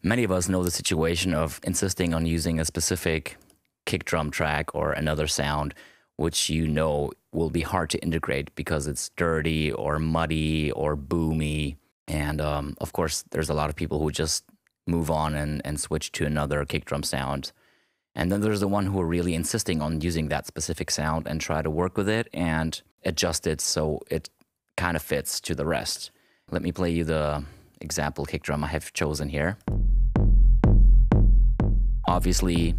Many of us know the situation of insisting on using a specific kick drum track or another sound, which you know will be hard to integrate because it's dirty or muddy or boomy. And of course, there's a lot of people who just move on and switch to another kick drum sound. And then there's the one who are really insisting on using that specific sound and try to work with it and adjust it so it kind of fits to the rest. Let me play you the example kick drum I have chosen here. Obviously,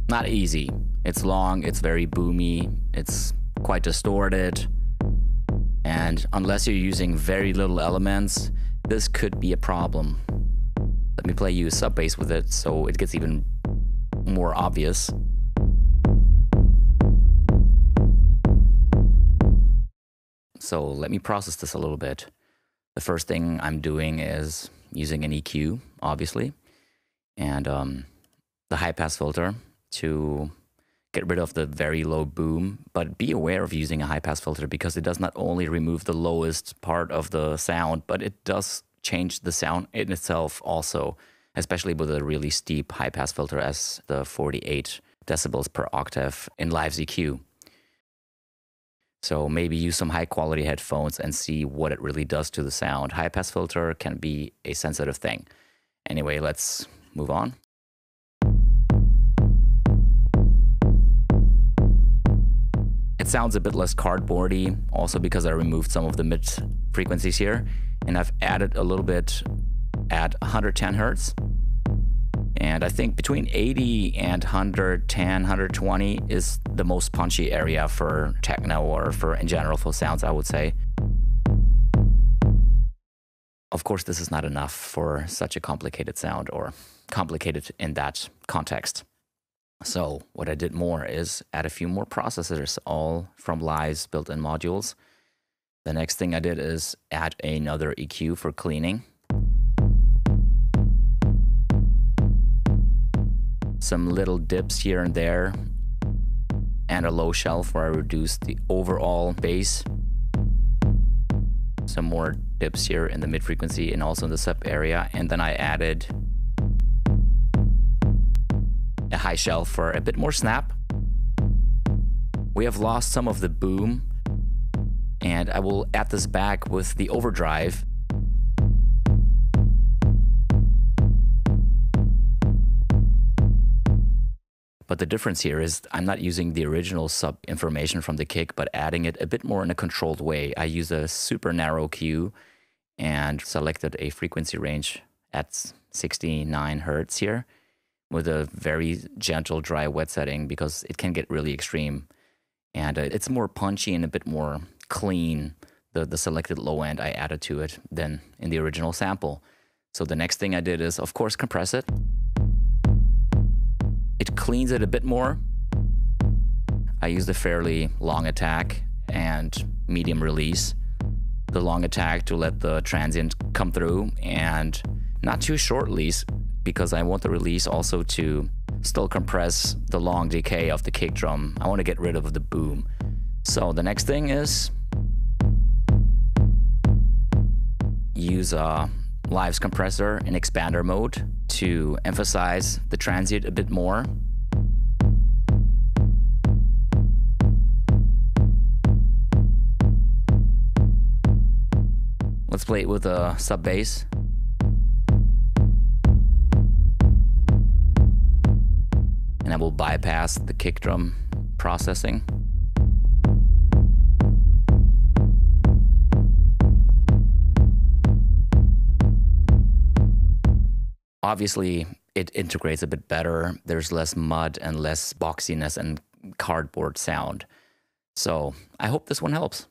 not easy. It's long, it's very boomy, it's quite distorted. And unless you're using very little elements, this could be a problem. Let me play you a sub bass with it so it gets even more obvious. So let me process this a little bit. The first thing I'm doing is using an EQ, obviously, and the high pass filter to get rid of the very low boom. But be aware of using a high pass filter because it does not only remove the lowest part of the sound, but it does change the sound in itself also, especially with a really steep high pass filter as the 48 decibels per octave in Live's EQ. So maybe use some high quality headphones and see what it really does to the sound. High pass filter can be a sensitive thing. Anyway, let's move on. It sounds a bit less cardboardy, also because I removed some of the mid frequencies here, and I've added a little bit at 110 hertz. And I think between 80 and 110, 120 is the most punchy area for techno or for in general for sounds, I would say. Of course, this is not enough for such a complicated sound or complicated in that context. So what I did more is add a few more processors, all from Live's built-in modules. The next thing I did is add another EQ for cleaning. Some little dips here and there, and a low shelf where I reduced the overall bass. Some more dips here in the mid frequency and also in the sub area, and then I added a high shelf for a bit more snap. We have lost some of the boom, and I will add this back with the overdrive. But the difference here is I'm not using the original sub information from the kick, but adding it a bit more in a controlled way. I use a super narrow Q and selected a frequency range at 69 hertz here with a very gentle dry wet setting because it can get really extreme. And it's more punchy and a bit more clean, the selected low end I added to it than in the original sample. So the next thing I did is, of course, compress it. It cleans it a bit more. I used a fairly long attack and medium release. The long attack to let the transient come through, and not too short release because I want the release also to still compress the long decay of the kick drum. I want to get rid of the boom. So the next thing is use Live's compressor in expander mode to emphasize the transient a bit more. Let's play it with a sub bass. And I will bypass the kick drum processing. Obviously, it integrates a bit better. There's less mud and less boxiness and cardboard sound. So I hope this one helps.